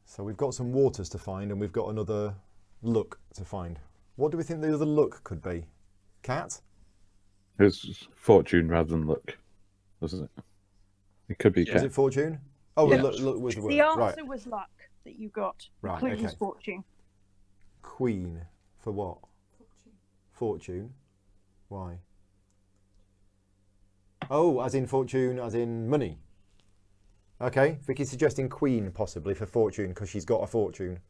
[SPEAKER 1] So we've got some waters to find, and we've got another look to find. What do we think the other look could be? Cat?
[SPEAKER 7] It's fortune rather than luck, doesn't it? It could be.
[SPEAKER 1] Is it fortune? Oh,
[SPEAKER 7] Yeah.
[SPEAKER 1] look was the word.
[SPEAKER 5] The answer
[SPEAKER 1] Right.
[SPEAKER 5] was luck that you got. The
[SPEAKER 1] Right,
[SPEAKER 5] clue
[SPEAKER 1] okay.
[SPEAKER 5] was fortune.
[SPEAKER 1] Queen for what? Fortune. Why? Oh, as in fortune, as in money. Okay, Vicky's suggesting queen possibly for fortune because she's got a fortune.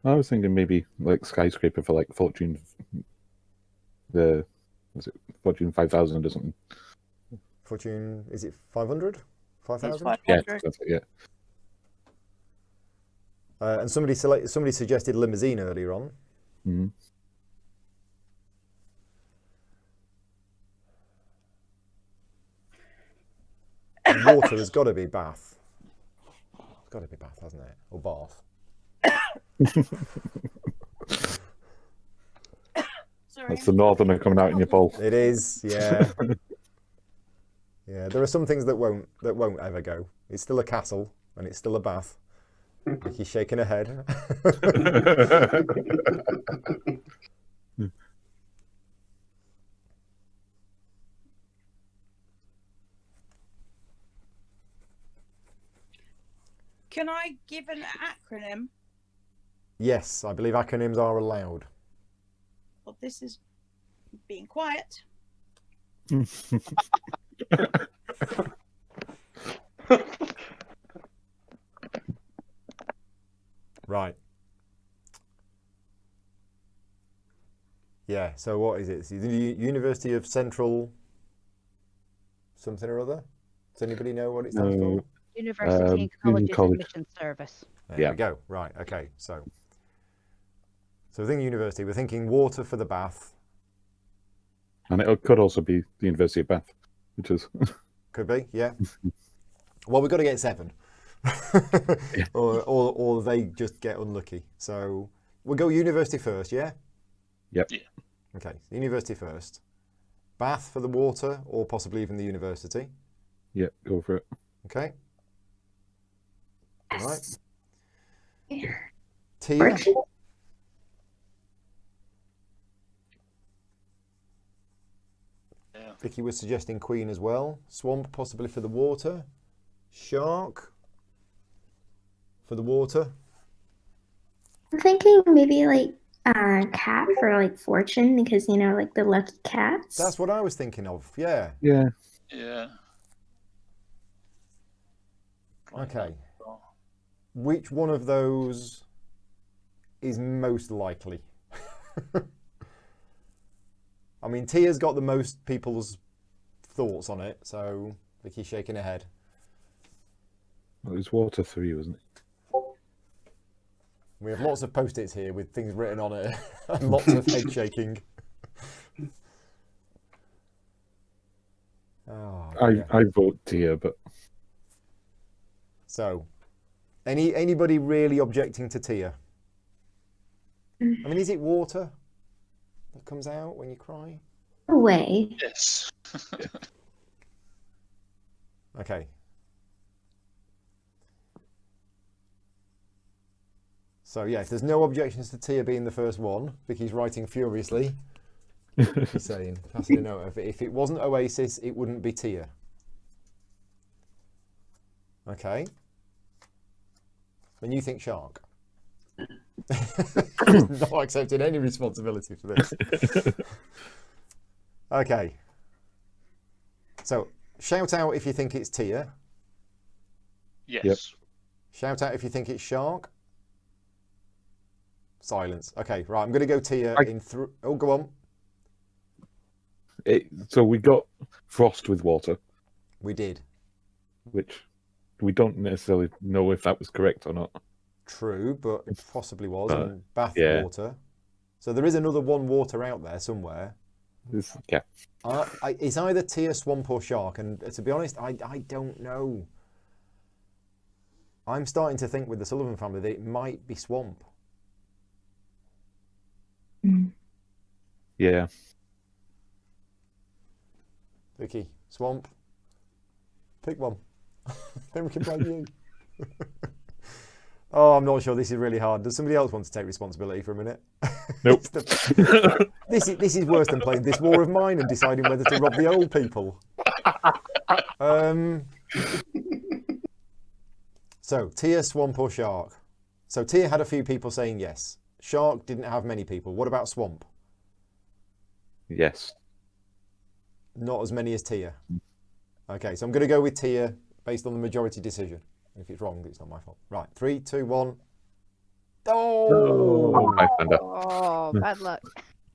[SPEAKER 7] I was thinking maybe like skyscraper for like fortune. Was it fortune 5,000 or something?
[SPEAKER 1] Fortune, is it 500? 5,000?
[SPEAKER 7] Yeah, that's it, yeah.
[SPEAKER 1] And somebody suggested limousine earlier on.
[SPEAKER 7] Mm-hmm.
[SPEAKER 1] And water has got to be Bath. It's got to be Bath, hasn't it? Or Bath.
[SPEAKER 5] Sorry.
[SPEAKER 7] That's the northerner coming out in your bowl.
[SPEAKER 1] It is, yeah. Yeah, there are some things that won't ever go. It's still a castle and it's still a bath. Vicky's shaking her head.
[SPEAKER 5] Can I give an acronym?
[SPEAKER 1] Yes, I believe acronyms are allowed.
[SPEAKER 5] Well, this is being quiet.
[SPEAKER 1] Right. Yeah, so what is it? It's the University of Central something or other? Does anybody know what it stands for?
[SPEAKER 6] University and Colleges
[SPEAKER 7] College.
[SPEAKER 6] Admission Service.
[SPEAKER 1] There we go. Right, okay. So we're thinking university, we're thinking water for the bath.
[SPEAKER 7] And it could also be the University of Bath, which is...
[SPEAKER 1] Could be, yeah. Well, we've got to get 7. or they just get unlucky. So we'll go university first, yeah?
[SPEAKER 7] Yep.
[SPEAKER 11] Yeah.
[SPEAKER 1] Okay, university first. Bath for the water, or possibly even the university.
[SPEAKER 7] Yeah, go for it.
[SPEAKER 1] Okay. All right.
[SPEAKER 2] Yeah.
[SPEAKER 1] Tia.
[SPEAKER 11] Yeah.
[SPEAKER 1] Vicky was suggesting Queen as well. Swamp possibly for the water. Shark for the water.
[SPEAKER 2] I'm thinking maybe like cat for like fortune because you know like the lucky cats.
[SPEAKER 1] That's what I was thinking of. Yeah.
[SPEAKER 7] Yeah.
[SPEAKER 11] Yeah.
[SPEAKER 1] Okay. Which one of those is most likely? I mean, Tia's got the most people's thoughts on it, so Vicky's shaking her head.
[SPEAKER 7] Well, it was water 3, wasn't it?
[SPEAKER 1] We have lots of post-its here with things written on it and lots of head shaking. Oh,
[SPEAKER 7] I vote Tia, but...
[SPEAKER 1] So, anybody really objecting to Tia? I mean, is it water that comes out when you cry?
[SPEAKER 2] No way.
[SPEAKER 11] Yes.
[SPEAKER 1] Okay. So yeah, if there's no objections to Tia being the first one, Vicky's writing furiously. She's saying, passing a note. If it wasn't Oasis, it wouldn't be Tia. Okay. Then you think Shark. Not accepting any responsibility for this. Okay. So, shout out if you think it's Tia.
[SPEAKER 11] Yes.
[SPEAKER 7] Yep.
[SPEAKER 1] Shout out if you think it's Shark. Silence. Okay, right. I'm going to go Tia in through. Oh, go on.
[SPEAKER 7] So we got Frost with water.
[SPEAKER 1] We did.
[SPEAKER 7] Which we don't necessarily know if that was correct or not.
[SPEAKER 1] True, but it possibly was.
[SPEAKER 7] But,
[SPEAKER 1] And bath
[SPEAKER 7] yeah.
[SPEAKER 1] water. So there is another one water out there somewhere.
[SPEAKER 7] Yeah.
[SPEAKER 1] It's either Tia, Swamp, or Shark. And to be honest, I don't know. I'm starting to think with the Sullivan family that it might be Swamp.
[SPEAKER 7] Yeah.
[SPEAKER 1] Vicky, Swamp. Pick one. Then we can blame you. Oh, I'm not sure. This is really hard. Does somebody else want to take responsibility for a minute?
[SPEAKER 7] Nope.
[SPEAKER 1] This is worse than playing This War of Mine and deciding whether to rob the old people. So, Tia, Swamp, or Shark? So, Tia had a few people saying yes. Shark didn't have many people. What about Swamp?
[SPEAKER 7] Yes.
[SPEAKER 1] Not as many as Tia. Okay, so I'm going to go with Tia based on the majority decision. If it's wrong, it's not my fault. Right, 3, 2, 1. Oh!
[SPEAKER 6] Oh, bad luck.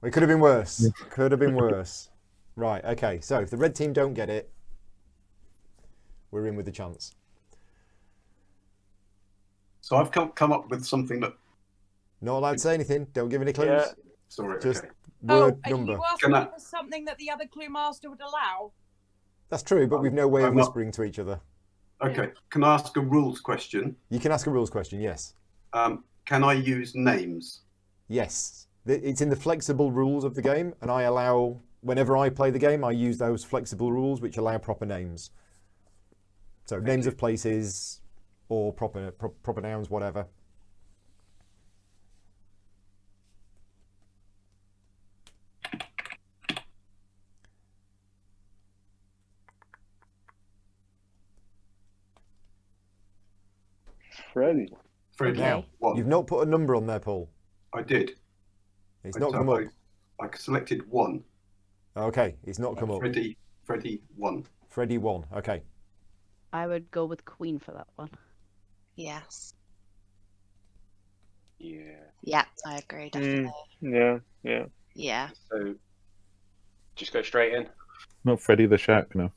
[SPEAKER 1] It could have been worse. Could have been worse. Right, okay, so if the red team don't get it, we're in with a chance.
[SPEAKER 9] So I've come up with something that...
[SPEAKER 1] Not allowed to say anything. Don't give any clues.
[SPEAKER 9] Yeah. Sorry,
[SPEAKER 1] Just
[SPEAKER 9] okay.
[SPEAKER 1] word
[SPEAKER 5] Are
[SPEAKER 1] number.
[SPEAKER 5] you asking for something that the other clue master would allow?
[SPEAKER 1] That's true, but we've no way of
[SPEAKER 9] I'm not-
[SPEAKER 1] whispering to each other.
[SPEAKER 9] Okay, can I ask a rules question?
[SPEAKER 1] You can ask a rules question, yes.
[SPEAKER 9] Can I use names?
[SPEAKER 1] Yes. It's in the flexible rules of the game, and I allow, whenever I play the game, I use those flexible rules which allow proper names. So names of places or proper nouns, whatever.
[SPEAKER 10] Freddy.
[SPEAKER 9] Freddy.
[SPEAKER 1] Now,
[SPEAKER 9] What?
[SPEAKER 1] you've not put a number on there, Paul.
[SPEAKER 9] I did.
[SPEAKER 1] It's not come up.
[SPEAKER 9] I selected 1.
[SPEAKER 1] Okay, it's not come up.
[SPEAKER 9] Freddy 1.
[SPEAKER 1] Freddy 1. Okay.
[SPEAKER 6] I would go with Queen for that one.
[SPEAKER 3] Yes.
[SPEAKER 8] Yeah.
[SPEAKER 3] Yeah, I agree, definitely.
[SPEAKER 10] Yeah.
[SPEAKER 3] Yeah.
[SPEAKER 8] So, just go straight in.
[SPEAKER 7] Not Freddy the Shark, no.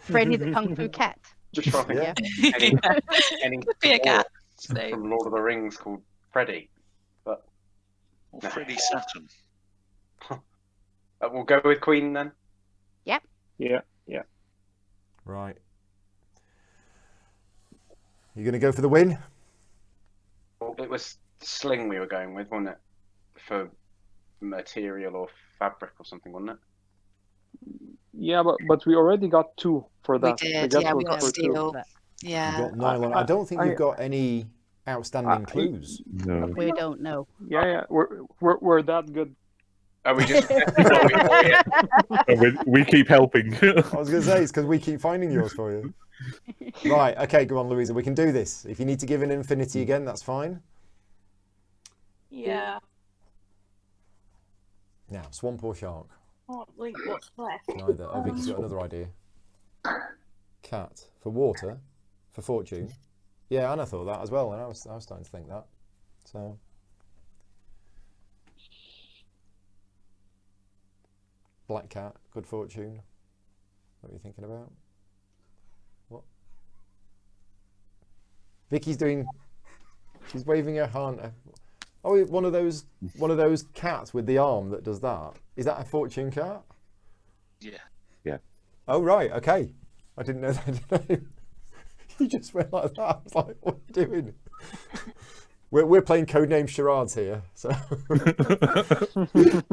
[SPEAKER 6] Freddy the Kung Fu Cat.
[SPEAKER 8] Just trying
[SPEAKER 6] Yeah.
[SPEAKER 8] any
[SPEAKER 3] Could be a cat.
[SPEAKER 8] from Lord of the Rings called Freddy. But
[SPEAKER 11] Or Freddy Saturn.
[SPEAKER 8] we'll go with Queen then.
[SPEAKER 6] Yep.
[SPEAKER 10] Yeah.
[SPEAKER 1] Right. You going to go for the win?
[SPEAKER 8] Well, it was sling we were going with, wasn't it? For material or fabric or something, wasn't it?
[SPEAKER 10] Yeah, but we already got 2 for that.
[SPEAKER 3] We did,
[SPEAKER 10] The guess
[SPEAKER 3] yeah, we
[SPEAKER 10] was
[SPEAKER 3] got
[SPEAKER 10] for 2.
[SPEAKER 3] steel.
[SPEAKER 1] You've
[SPEAKER 3] Yeah.
[SPEAKER 1] got nylon. I don't think you've got any outstanding clues.
[SPEAKER 7] No.
[SPEAKER 6] We don't know.
[SPEAKER 10] Yeah. We're that good.
[SPEAKER 8] Are we just?
[SPEAKER 7] we keep helping.
[SPEAKER 1] I was going to say, it's because we keep finding yours for you. Right, okay, go on, Louisa. We can do this. If you need to give an infinity again, that's fine.
[SPEAKER 5] Yeah.
[SPEAKER 1] Now, swamp or shark?
[SPEAKER 5] Can't think what's left.
[SPEAKER 1] Neither. Oh, Vicky's got another idea. Cat for water, for fortune. Yeah, Anna thought that as well, and I was starting to think that. So, black cat, good fortune. What are you thinking about? What? Vicky's doing. She's waving her hand. Oh, one of those cats with the arm that does that. Is that a fortune cat?
[SPEAKER 11] Yeah.
[SPEAKER 7] Yeah.
[SPEAKER 1] Oh right, okay. I didn't know that. You just went like that. I was like, what are you doing? We're playing Codenames charades here. So
[SPEAKER 7] Does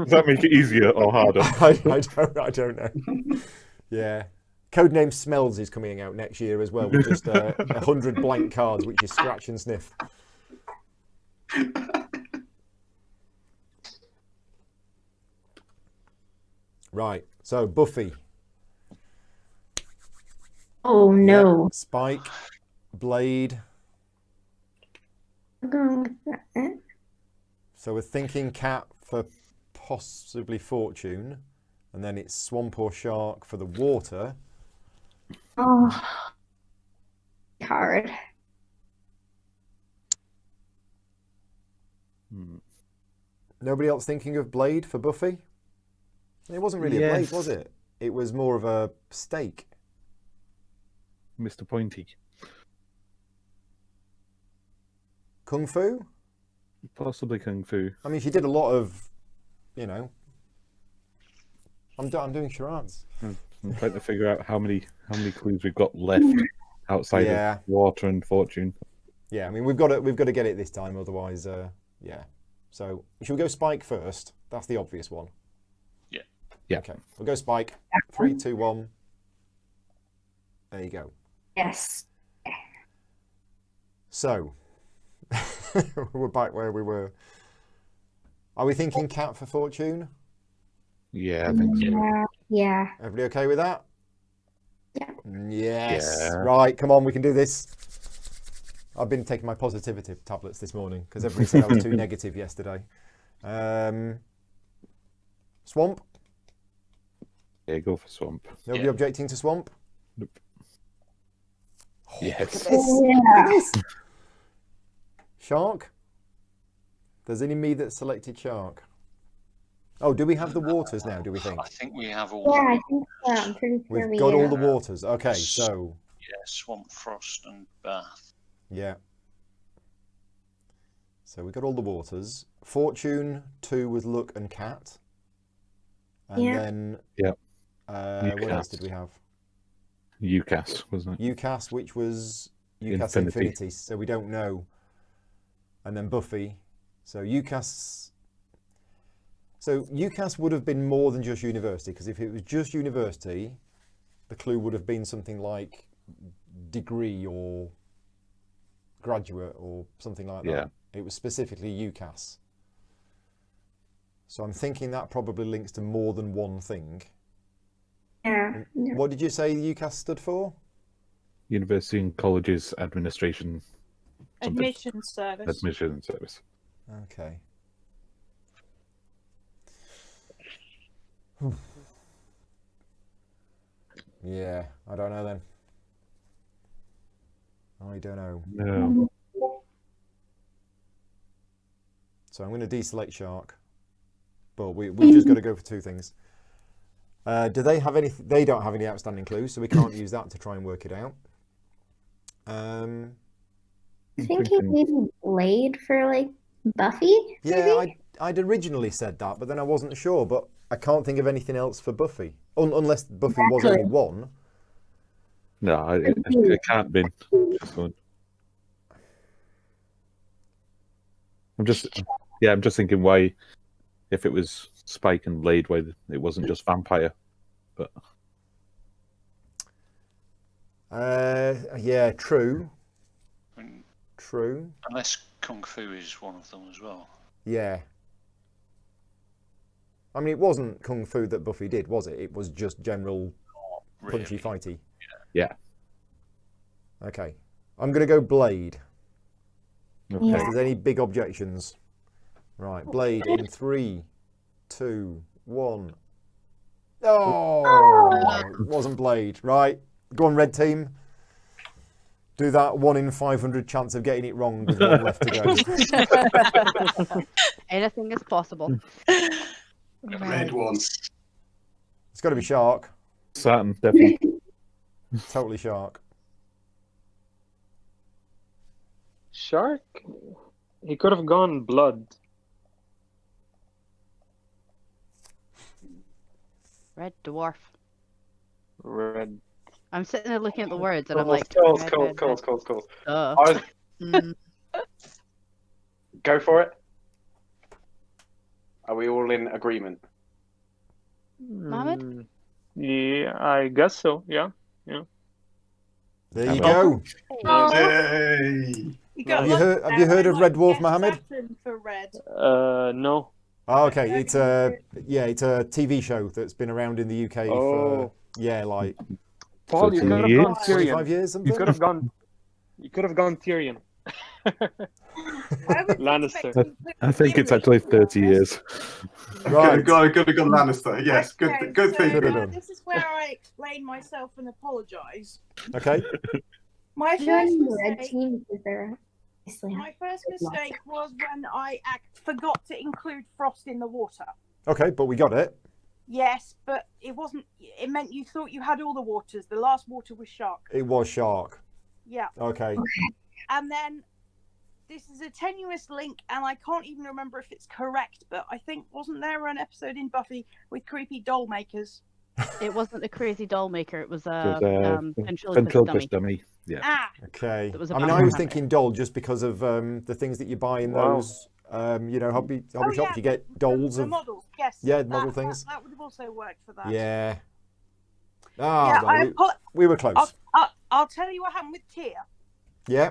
[SPEAKER 7] that make it easier or harder?
[SPEAKER 1] I don't know. Yeah. Codenames Smells is coming out next year as well, with just 100 blank cards, which is scratch and sniff. Right, so Buffy.
[SPEAKER 2] Oh no.
[SPEAKER 1] Yep. Spike, Blade.
[SPEAKER 2] I'm going with that.
[SPEAKER 1] So we're thinking cat for possibly fortune, and then it's swamp or shark for the water.
[SPEAKER 2] Oh, hard.
[SPEAKER 1] Nobody else thinking of Blade for Buffy? It wasn't really a blade, was it? It was more of a stake.
[SPEAKER 7] Mr. Pointy.
[SPEAKER 1] Kung Fu?
[SPEAKER 7] Possibly Kung Fu.
[SPEAKER 1] I mean, she did a lot of, you know. I'm doing charades.
[SPEAKER 7] I'm trying to figure out how many clues we've got left outside of water and fortune.
[SPEAKER 1] Yeah, I mean we've got to get it this time, otherwise, yeah. So should we go Spike first? That's the obvious one.
[SPEAKER 11] Yeah.
[SPEAKER 7] Yeah.
[SPEAKER 1] Okay, we'll go Spike. 3, 2, 1. There you go.
[SPEAKER 2] Yes.
[SPEAKER 1] So we're back where we were. Are we thinking cat for fortune?
[SPEAKER 7] Yeah, I think so.
[SPEAKER 2] Yeah.
[SPEAKER 1] Everybody okay with that?
[SPEAKER 2] Yeah.
[SPEAKER 1] Yes.
[SPEAKER 7] Yeah.
[SPEAKER 1] Right, come on, we can do this. I've been taking my positivity tablets this morning because everybody said I was too negative yesterday. Swamp?
[SPEAKER 7] Yeah, go for swamp.
[SPEAKER 1] Nobody objecting to swamp?
[SPEAKER 7] Nope.
[SPEAKER 1] Oh,
[SPEAKER 7] Yes.
[SPEAKER 1] Look at this. Shark? There's only me that selected shark. Oh, do we have the waters now, do we think?
[SPEAKER 11] I think we have all.
[SPEAKER 2] Yeah, I think so. I'm pretty sure
[SPEAKER 1] We've got
[SPEAKER 2] do.
[SPEAKER 1] all the waters. Okay, so...
[SPEAKER 11] Yeah, swamp, frost, and bath.
[SPEAKER 1] Yeah. So we got all the waters. Fortune 2 was Look and Cat. And then...
[SPEAKER 7] Yeah.
[SPEAKER 1] What else did we have?
[SPEAKER 7] UCAS, wasn't it?
[SPEAKER 1] UCAS, which was UCAS
[SPEAKER 7] Infinity.
[SPEAKER 1] Infinity. So we don't know. And then Buffy. So UCAS. So UCAS would have been more than just university, because if it was just university, the clue would have been something like degree or graduate or something like that.
[SPEAKER 7] Yeah.
[SPEAKER 1] It was specifically UCAS. So I'm thinking that probably links to more than one thing.
[SPEAKER 2] Yeah.
[SPEAKER 1] What did you say UCAS stood for?
[SPEAKER 7] University and Colleges Administration. something.
[SPEAKER 5] Admission service.
[SPEAKER 7] Admission service.
[SPEAKER 1] Okay. Yeah, I don't know then. I don't know.
[SPEAKER 7] No.
[SPEAKER 1] So I'm going to deselect shark. But we've just got to go for two things. Do they have any? They don't have any outstanding clues, so we can't use that to try and work it out.
[SPEAKER 2] I'm thinking maybe Blade for like Buffy.
[SPEAKER 1] Yeah,
[SPEAKER 2] maybe?
[SPEAKER 1] I'd originally said that, but then I wasn't sure. But I can't think of anything else for Buffy, unless Buffy was only one.
[SPEAKER 7] No, it can't be. Just one. I'm just thinking why, if it was Spike and Blade, why it wasn't just vampire, but.
[SPEAKER 1] Yeah, true.
[SPEAKER 11] I mean,
[SPEAKER 1] True.
[SPEAKER 11] unless Kung Fu is one of them as well.
[SPEAKER 1] Yeah. I mean, it wasn't Kung Fu that Buffy did, was it? It was just general punchy fighty.
[SPEAKER 7] Yeah.
[SPEAKER 1] Okay. I'm going to go Blade.
[SPEAKER 7] Okay.
[SPEAKER 1] If there's any big objections. Right, Blade in 3, 2, 1. Oh, it wasn't Blade. Right, go on, red team. Do that 1 in 500 chance of getting it wrong with 1 left to go.
[SPEAKER 6] Anything is possible.
[SPEAKER 9] Red one.
[SPEAKER 1] It's got to be Shark.
[SPEAKER 7] Saturn, definitely.
[SPEAKER 1] Totally Shark.
[SPEAKER 10] Shark? He could have gone Blood.
[SPEAKER 6] Red dwarf.
[SPEAKER 10] Red.
[SPEAKER 6] I'm sitting there looking at the words and I'm
[SPEAKER 8] Cool,
[SPEAKER 6] like,
[SPEAKER 8] cool,
[SPEAKER 6] red,
[SPEAKER 8] cool,
[SPEAKER 6] red,
[SPEAKER 8] cool,
[SPEAKER 6] red.
[SPEAKER 8] cool, cool.
[SPEAKER 6] Duh.
[SPEAKER 8] I was...
[SPEAKER 6] Mm.
[SPEAKER 8] Go for it. Are we all in agreement?
[SPEAKER 6] Mohammed?
[SPEAKER 10] Yeah, I guess so. Yeah. Yeah.
[SPEAKER 1] There you go.
[SPEAKER 9] Yay!
[SPEAKER 5] got
[SPEAKER 1] Have you heard of Red Dwarf, Mohammed?
[SPEAKER 5] Saturn for red.
[SPEAKER 10] No.
[SPEAKER 1] Oh, okay. It's a TV show that's been around in the UK for like
[SPEAKER 10] Paul, you could have gone
[SPEAKER 1] 25
[SPEAKER 10] Tyrion.
[SPEAKER 1] years, something.
[SPEAKER 10] You could have gone Tyrion. Lannister.
[SPEAKER 7] I think it's actually 30 years.
[SPEAKER 1] Right.
[SPEAKER 9] Could have gone Lannister. Yes,
[SPEAKER 5] Okay,
[SPEAKER 9] good
[SPEAKER 5] so,
[SPEAKER 9] thing.
[SPEAKER 5] this is where I explain myself and apologise.
[SPEAKER 1] Okay.
[SPEAKER 5] My first
[SPEAKER 2] Joining the red
[SPEAKER 5] mistake,
[SPEAKER 2] team because they're obviously
[SPEAKER 5] my first mistake was when I forgot to include Frost in the water.
[SPEAKER 1] Okay, but we got it.
[SPEAKER 5] Yes, but it wasn't. It meant you thought you had all the waters. The last water was Shark.
[SPEAKER 1] It was Shark.
[SPEAKER 5] Yeah.
[SPEAKER 1] Okay.
[SPEAKER 5] And then this is a tenuous link, and I can't even remember if it's correct, but I think, wasn't there an episode in Buffy with creepy doll makers?
[SPEAKER 6] It wasn't a crazy doll maker, it was
[SPEAKER 7] It
[SPEAKER 6] a
[SPEAKER 7] was
[SPEAKER 6] ventriloquist dummy.
[SPEAKER 7] Yeah.
[SPEAKER 5] Ah,
[SPEAKER 1] Okay.
[SPEAKER 6] That was a
[SPEAKER 1] I mean,
[SPEAKER 6] bad
[SPEAKER 1] I was
[SPEAKER 6] one.
[SPEAKER 1] thinking doll just because of the things that you buy in
[SPEAKER 10] Wow.
[SPEAKER 1] those, hobby shops.
[SPEAKER 5] yeah,
[SPEAKER 1] You get dolls
[SPEAKER 5] the
[SPEAKER 1] of.
[SPEAKER 5] models, yes.
[SPEAKER 1] Yeah, model things.
[SPEAKER 5] That would have also worked for that.
[SPEAKER 1] Yeah.
[SPEAKER 5] Yeah,
[SPEAKER 1] Ah, well, we were close.
[SPEAKER 5] I'll tell you what happened with Tear.
[SPEAKER 1] Yeah.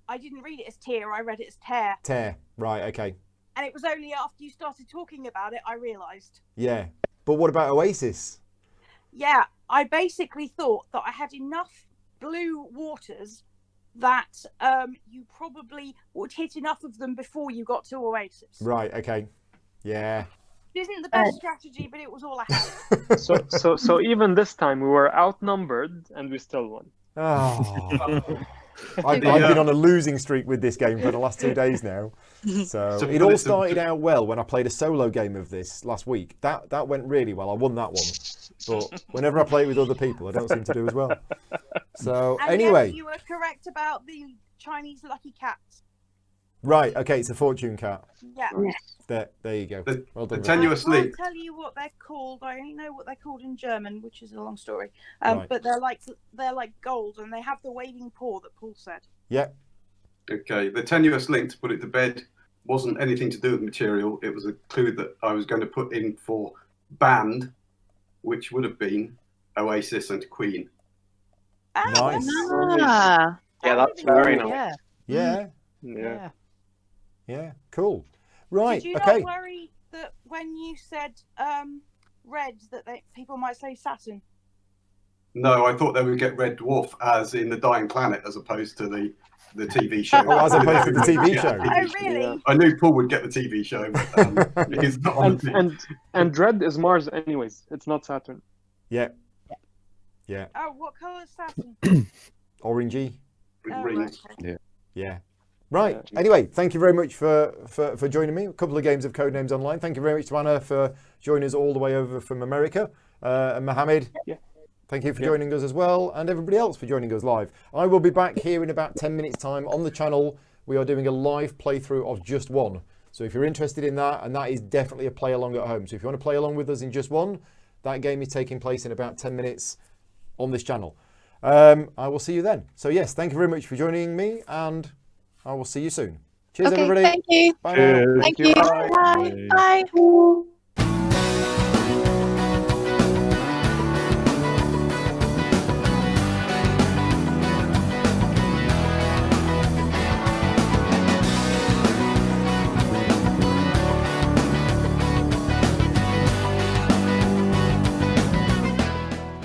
[SPEAKER 5] I didn't read it as Tear, I read it as Tear.
[SPEAKER 1] Tear. Right. Okay.
[SPEAKER 5] And it was only after you started talking about it I realised.
[SPEAKER 1] Yeah. But what about Oasis?
[SPEAKER 5] Yeah, I basically thought that I had enough blue waters that you probably would hit enough of them before you got to Oasis.
[SPEAKER 1] Right. Okay. Yeah.
[SPEAKER 5] It isn't the best strategy, but it was all I had.
[SPEAKER 10] So even this time we were outnumbered and we still won.
[SPEAKER 1] Oh. I've been on a losing streak with this game for the last 2 days now. So it all started out well when I played a solo game of this last week. That went really well. I won that one. But whenever I play it with other people, I don't seem to do as well. So
[SPEAKER 5] And
[SPEAKER 1] anyway,
[SPEAKER 5] yes, you were correct about the Chinese lucky cats.
[SPEAKER 1] right, okay, it's a fortune cat.
[SPEAKER 5] Yeah.
[SPEAKER 1] There you go. Well done.
[SPEAKER 9] the tenuous
[SPEAKER 5] I can't
[SPEAKER 9] link.
[SPEAKER 5] tell you what they're called. I only know what they're called in German, which is a long story.
[SPEAKER 1] Right.
[SPEAKER 5] But they're like gold, and they have the waving paw that Paul said.
[SPEAKER 1] Yeah.
[SPEAKER 9] Okay, the tenuous link, to put it to bed, wasn't anything to do with material. It was a clue that I was going to put in for band, which would have been Oasis and Queen.
[SPEAKER 1] Nice.
[SPEAKER 3] Ah,
[SPEAKER 8] Yeah, that's very nice.
[SPEAKER 6] Yeah.
[SPEAKER 1] Yeah.
[SPEAKER 10] Yeah.
[SPEAKER 1] Yeah. Cool. Right.
[SPEAKER 5] Did you
[SPEAKER 1] Okay.
[SPEAKER 5] not worry that when you said red that people might say Saturn?
[SPEAKER 9] No, I thought they would get Red Dwarf as in the Dying Planet, as opposed to the TV show.
[SPEAKER 1] Oh, as opposed to the TV
[SPEAKER 9] Yeah,
[SPEAKER 1] show.
[SPEAKER 5] Oh, really?
[SPEAKER 9] I knew Paul would get the TV show, but he's not on the team.
[SPEAKER 10] And red is Mars anyways. It's not Saturn.
[SPEAKER 1] Yeah. Yeah.
[SPEAKER 5] Oh, what colour is Saturn?
[SPEAKER 1] Orangey.
[SPEAKER 5] Oh,
[SPEAKER 9] Green.
[SPEAKER 5] right, okay.
[SPEAKER 1] Yeah. Right. Anyway, thank you very much for joining me. A couple of games of Codenames Online. Thank you very much to Anna for joining us all the way over from America. And Mohammed, thank you for joining us as well. And everybody else for joining us live. I will be back here in about 10 minutes time on the channel. We are doing a live playthrough of Just One. So if you're interested in that, and that is definitely a play along at home. So if you want to play along with us in Just One, that game is taking place in about 10 minutes on this channel. I will see you then. So yes, thank you very much for joining me, and I will see you soon. Cheers,
[SPEAKER 3] Okay,
[SPEAKER 1] everybody.
[SPEAKER 3] thank you.
[SPEAKER 1] Bye
[SPEAKER 7] Cheers.
[SPEAKER 1] now.
[SPEAKER 3] Thank you.
[SPEAKER 10] Bye.
[SPEAKER 3] Bye. Bye.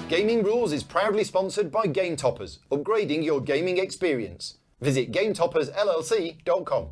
[SPEAKER 1] Gaming Rules is proudly sponsored by Game Toppers, upgrading your gaming experience. Visit GameToppersLLC.com.